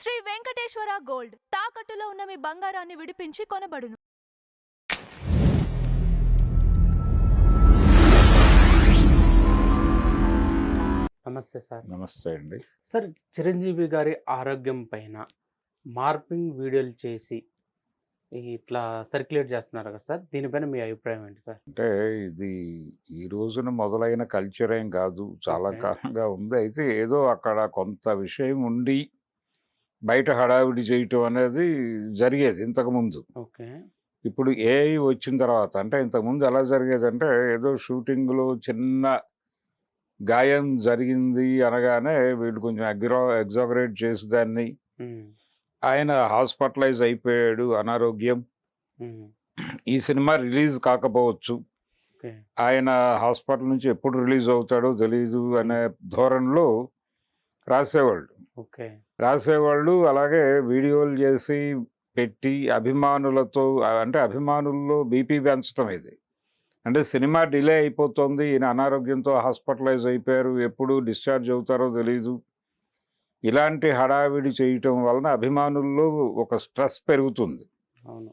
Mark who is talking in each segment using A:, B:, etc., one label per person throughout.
A: Shri Venkateswara gold తాకట్టులో ఉన్న మీ బంగారాన్ని విడిపించి కొనబడును.
B: నమస్తే సార్.
C: నమస్తే అండి.
B: సార్, చిరంజీవి గారి ఆరోగ్యం పైన మార్పింగ్ వీడియోలు చేసి ఇట్లా సర్క్యులేట్ చేస్తున్నారు కదా సార్, దీనిపైన మీ అభిప్రాయం ఏంటి సార్?
C: అంటే ఇది ఈ రోజున మొదలైన కల్చర్ ఏం కాదు, చాలా
B: ఓకే.
C: కాలంగా ఉంది. అయితే ఏదో అక్కడ కొంత విషయం ఉండి బయట హడావిడి చేయటం అనేది జరిగేది ఇంతకుముందు.
B: ఓకే.
C: ఇప్పుడు ఏఐ వచ్చిన తర్వాత, అంటే ఇంతకుముందు ఎలా జరిగేదంటే ఏదో షూటింగ్లో చిన్న గాయం జరిగింది అనగానే వీళ్ళు కొంచెం ఎగ్జాగరేట్ చేసి దాన్ని
B: ఉమ్,
C: ఆయన హాస్పిటలైజ్ అయిపోయాడు, అనారోగ్యం,
B: ఉమ్,
C: ఈ సినిమా రిలీజ్ కాకపోవచ్చు,
B: ఓకే.
C: ఆయన హాస్పిటల్ నుంచి ఎప్పుడు రిలీజ్ అవుతాడో తెలీదు అనే ధోరణిలో రాసేవాళ్ళు.
B: ఓకే.
C: అలాగే వీడియోలు చేసి పెట్టి అభిమానులతో, అంటే అభిమానుల్లో బీపీ పెంచడం ఇది. అంటే సినిమా డిలే అయిపోతుంది, ఈయన అనారోగ్యంతో హాస్పిటలైజ్ అయిపోయారు, ఎప్పుడు డిశ్చార్జ్ అవుతారో తెలీదు, ఇలాంటి హడావిడి చేయటం వలన అభిమానుల్లో ఒక స్ట్రెస్ పెరుగుతుంది.
B: అవును.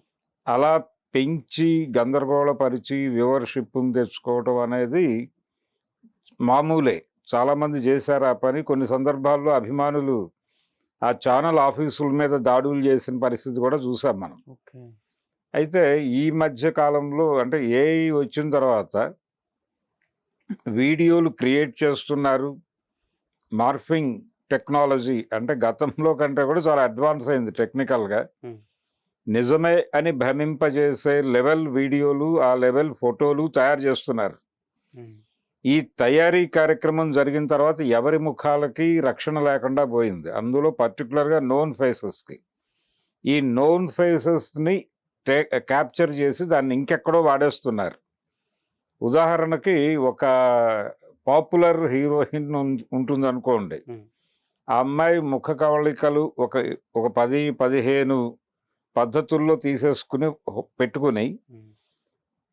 C: అలా పెంచి గందరగోళపరిచి వ్యూవర్షిప్ని తెచ్చుకోవటం అనేది మామూలే, చాలామంది చేశారు ఆ పని. కొన్ని సందర్భాల్లో అభిమానులు ఆ ఛానల్ ఆఫీసుల మీద దాడులు చేసిన పరిస్థితి కూడా చూసాం మనం.
B: ఓకే.
C: అయితే ఈ మధ్య కాలంలో, అంటే ఏఐ వచ్చిన తర్వాత వీడియోలు క్రియేట్ చేస్తున్నారు. మార్ఫింగ్ టెక్నాలజీ అంటే గతంలో కంటే కూడా చాలా అడ్వాన్స్ అయింది టెక్నికల్గా.
B: ఉమ్,
C: నిజమే అని భ్రమింపజేసే లెవెల్ వీడియోలు, ఆ లెవెల్ ఫోటోలు తయారు చేస్తున్నారు.
B: ఉమ్,
C: ఈ తయారీ కార్యక్రమం జరిగిన తర్వాత ఎవరి ముఖాలకి రక్షణ లేకుండా పోయింది. అందులో పర్టికులర్గా నోన్ ఫేసెస్కి. ఈ నోన్ ఫేసెస్ని క్యాప్చర్ చేసి దాన్ని ఇంకెక్కడో వాడేస్తున్నారు. ఉదాహరణకి ఒక పాపులర్ హీరోయిన్ ఉంటుంది అనుకోండి,
B: ఉమ్,
C: ఆ అమ్మాయి ముఖ కవళికలు ఒక 10-15 పద్ధతుల్లో తీసేసుకుని పెట్టుకుని
B: ఉమ్,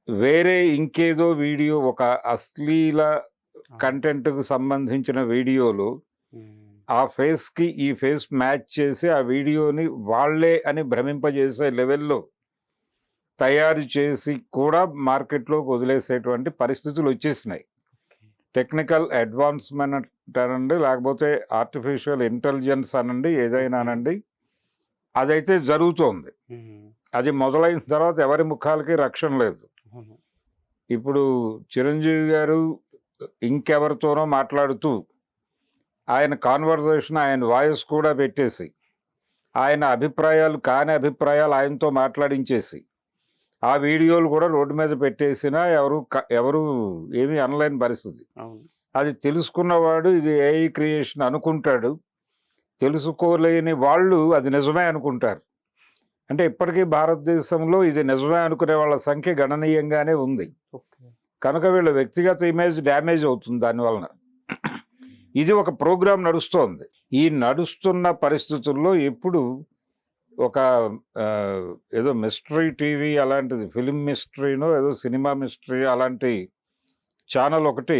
C: వేరే ఇంకేదో వీడియో, ఒక అశ్లీల కంటెంట్కు సంబంధించిన వీడియోలు
B: ఉమ్,
C: ఆ ఫేస్కి ఈ ఫేస్ మ్యాచ్ చేసి ఆ వీడియోని వాళ్ళే అని భ్రమింపజేసే లెవెల్లో తయారు చేసి కూడా మార్కెట్లోకి వదిలేసేటువంటి పరిస్థితులు వచ్చేసినాయి. టెక్నికల్ అడ్వాన్స్మెంట్ అనండి, లేకపోతే ఆర్టిఫిషియల్ ఇంటెలిజెన్స్ అనండి, ఏదైనానండి, అదైతే జరుగుతోంది.
B: ఉమ్,
C: అది మొదలైన తర్వాత ఎవరి ముఖాలకి రక్షణ లేదు.
B: అవును.
C: ఇప్పుడు చిరంజీవి గారు ఇంకెవరితోనో మాట్లాడుతూ ఆయన కాన్వర్జేషన్, ఆయన వాయిస్ కూడా పెట్టేసి, ఆయన అభిప్రాయాలు కాని అభిప్రాయాలు ఆయనతో మాట్లాడించేసి ఆ వీడియోలు కూడా రోడ్డు మీద పెట్టేసినా ఎవరు ఏమీ అనలేని పరిస్థితి.
B: అవును.
C: అది తెలుసుకున్నవాడు ఇది ఏఐ క్రియేషన్ అనుకుంటాడు, తెలుసుకోలేని వాళ్ళు అది నిజమే అనుకుంటారు. అంటే ఇప్పటికీ భారతదేశంలో ఇది నిజమే అనుకునే వాళ్ళ సంఖ్య గణనీయంగానే ఉంది.
B: ఓకే.
C: కనుక వీళ్ళ వ్యక్తిగత ఇమేజ్ డ్యామేజ్ అవుతుంది దానివలన. ఇది ఒక ప్రోగ్రాం నడుస్తోంది. ఈ నడుస్తున్న పరిస్థితుల్లో ఇప్పుడు ఒక ఏదో మిస్టరీ టీవీ అలాంటిది, ఫిలిం మిస్టరీనో ఏదో సినిమా మిస్టరీ అలాంటి ఛానల్ ఒకటి,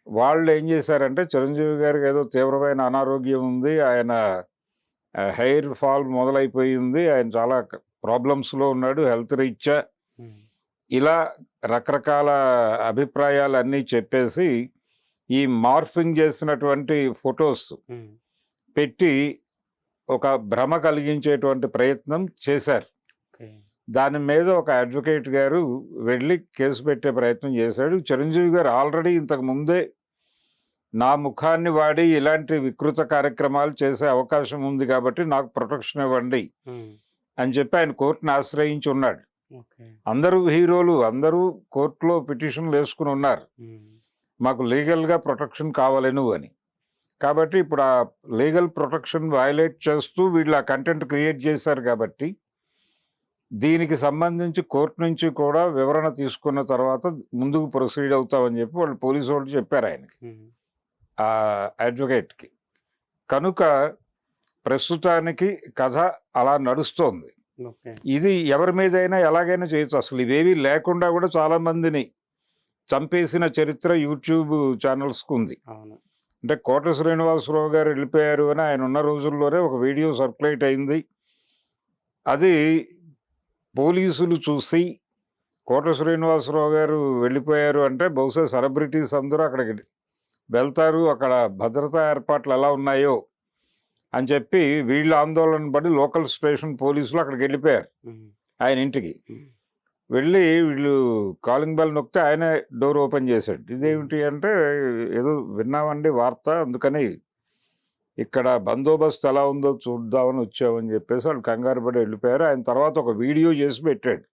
C: వాళ్ళు ఏం చేశారంటే చిరంజీవి గారికి ఏదో తీవ్రమైన అనారోగ్యం ఉంది, ఆయన హెయిర్ ఫాల్ మొదలైపోయింది, ఆయన చాలా ప్రాబ్లమ్స్లో ఉన్నాడు హెల్త్ రీత్యా,
B: ఉమ్,
C: ఇలా రకరకాల అభిప్రాయాలు అన్నీ చెప్పేసి ఈ మార్ఫింగ్ చేసినటువంటి ఫొటోస్
B: ఉమ్,
C: పెట్టి ఒక భ్రమ కలిగించేటువంటి ప్రయత్నం చేశారు.
B: ఓకే.
C: దాని మీద ఒక అడ్వకేట్ గారు వెళ్ళి కేసు పెట్టే ప్రయత్నం చేశాడు. చిరంజీవి గారు ఆల్రెడీ ఇంతకు ముందే నా ముఖాన్ని వాడి ఇలాంటి వికృత కార్యక్రమాలు చేసే అవకాశం ఉంది కాబట్టి నాకు ప్రొటెక్షన్ ఇవ్వండి
B: ఉమ్,
C: అని చెప్పి ఆయన కోర్టును ఆశ్రయించి ఉన్నాడు.
B: ఓకే.
C: అందరూ హీరోలు అందరూ కోర్టులో పిటిషన్లు వేసుకుని ఉన్నారు,
B: ఉమ్,
C: మాకు లీగల్గా ప్రొటెక్షన్ కావాలను అని. కాబట్టి ఇప్పుడు ఆ లీగల్ ప్రొటెక్షన్ వయలేట్ చేస్తూ వీళ్ళు ఆ కంటెంట్ క్రియేట్ చేశారు కాబట్టి దీనికి సంబంధించి కోర్టు నుంచి కూడా వివరణ తీసుకున్న తర్వాత ముందుకు ప్రొసీడ్ అవుతామని చెప్పి వాళ్ళు పోలీసు వాళ్ళు చెప్పారు ఆయనకి,
B: ఉమ్,
C: ఆ అడ్వకేట్కి. కనుక ప్రస్తుతానికి కథ అలా నడుస్తోంది.
B: ఓకే.
C: ఇది ఎవరి మీదైనా ఎలాగైనా చేయొచ్చు. అసలు ఇవేవి లేకుండా కూడా చాలామందిని చంపేసిన చరిత్ర యూట్యూబ్ ఛానల్స్కు ఉంది.
B: అవును.
C: అంటే కోట శ్రీనివాసరావు గారు వెళ్ళిపోయారు అని ఆయన ఉన్న రోజుల్లోనే ఒక వీడియో సర్క్యులేట్ అయింది. అది పోలీసులు చూసి కోట శ్రీనివాసరావు గారు వెళ్ళిపోయారు అంటే బహుశా సెలబ్రిటీస్ అందరూ అక్కడికి వెళ్తారు, అక్కడ భద్రతా ఏర్పాట్లు ఎలా ఉన్నాయో అని చెప్పి వీళ్ళ ఆందోళన పడి లోకల్ స్టేషన్ పోలీసులు అక్కడికి వెళ్ళిపోయారు ఆయన ఇంటికి. వెళ్ళి వీళ్ళు కాలింగ్ బెల్ నొక్కితే ఆయనే డోర్ ఓపెన్ చేశాడు. ఇదేమిటి అంటే, ఏదో విన్నామండి వార్త, అందుకని ఇక్కడ బందోబస్తు ఎలా ఉందో చూద్దామని వచ్చామని చెప్పేసి వాళ్ళు కంగారు పడి వెళ్ళిపోయారు. ఆయన తర్వాత ఒక వీడియో చేసి పెట్టాడు,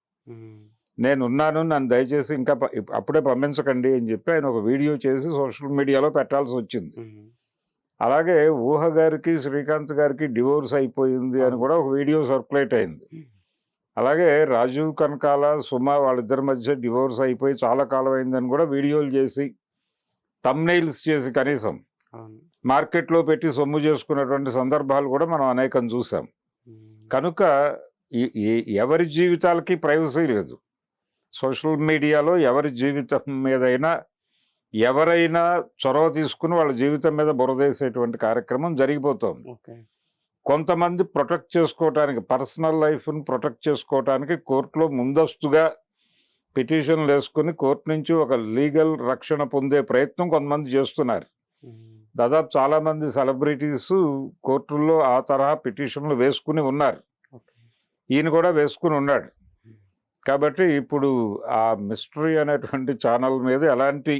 C: నేనున్నాను, నన్ను దయచేసి ఇంకా అప్పుడే పంపించకండి అని చెప్పి ఆయన ఒక వీడియో చేసి సోషల్ మీడియాలో పెట్టాల్సి వచ్చింది. అలాగే ఊహ గారికి శ్రీకాంత్ గారికి డివోర్స్ అయిపోయింది అని కూడా ఒక వీడియో సర్క్యులేట్ అయింది. అలాగే రాజీవ్ కనకాల సుమ వాళ్ళిద్దరి మధ్య డివోర్స్ అయిపోయి చాలా కాలం అయిందని కూడా వీడియోలు చేసి థంబ్నెయిల్స్ చేసి కనీసం మార్కెట్లో పెట్టి సొమ్ము చేసుకున్నటువంటి సందర్భాలు కూడా మనం అనేకం చూసాం. కనుక ఎవరి జీవితాలకి ప్రైవసీ లేదు. సోషల్ మీడియాలో ఎవరి జీవితం మీదైనా ఎవరైనా చొరవ తీసుకుని వాళ్ళ జీవితం మీద బురదేసేటువంటి కార్యక్రమం జరిగిపోతుంది. కొంతమంది ప్రొటెక్ట్ చేసుకోవటానికి, పర్సనల్ లైఫ్ని ప్రొటెక్ట్ చేసుకోవటానికి కోర్టులో ముందస్తుగా పిటిషన్లు వేసుకుని కోర్టు నుంచి ఒక లీగల్ రక్షణ పొందే ప్రయత్నం కొంతమంది చేస్తున్నారు. దాదాపు చాలామంది సెలబ్రిటీస్ కోర్టుల్లో ఆ తరహా పిటిషన్లు వేసుకుని ఉన్నారు. ఈయన కూడా వేసుకుని ఉన్నాడు. కాబట్టి ఇప్పుడు ఆ మిస్టరీ అనేటువంటి ఛానల్ మీద ఎలాంటి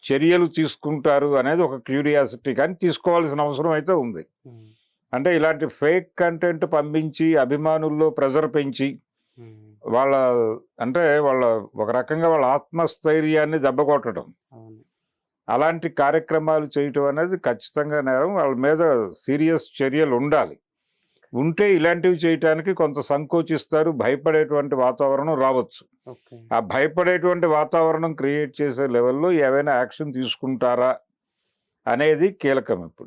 C: చర్యలు తీసుకుంటారు అనేది ఒక క్యూరియాసిటీ, కానీ తీసుకోవాల్సిన అవసరం అయితే ఉంది. అంటే ఇలాంటి ఫేక్ కంటెంట్ పంపించి అభిమానుల్లో ప్రెజర్ పెంచి వాళ్ళ ఒక రకంగా వాళ్ళ ఆత్మస్థైర్యాన్ని దెబ్బకొట్టడం, అలాంటి కార్యక్రమాలు చేయటం అనేది ఖచ్చితంగా నేరం. వాళ్ళ మీద సీరియస్ చర్యలు ఉండాలి. ఉంటే ఇలాంటివి చేయటానికి కొంత సంకోచిస్తారు, భయపడేటువంటి వాతావరణం రావచ్చు. ఆ భయపడేటువంటి వాతావరణం క్రియేట్ చేసే లెవెల్లో ఏవైనా యాక్షన్ తీసుకుంటారా అనేది కీలకం ఇప్పుడు.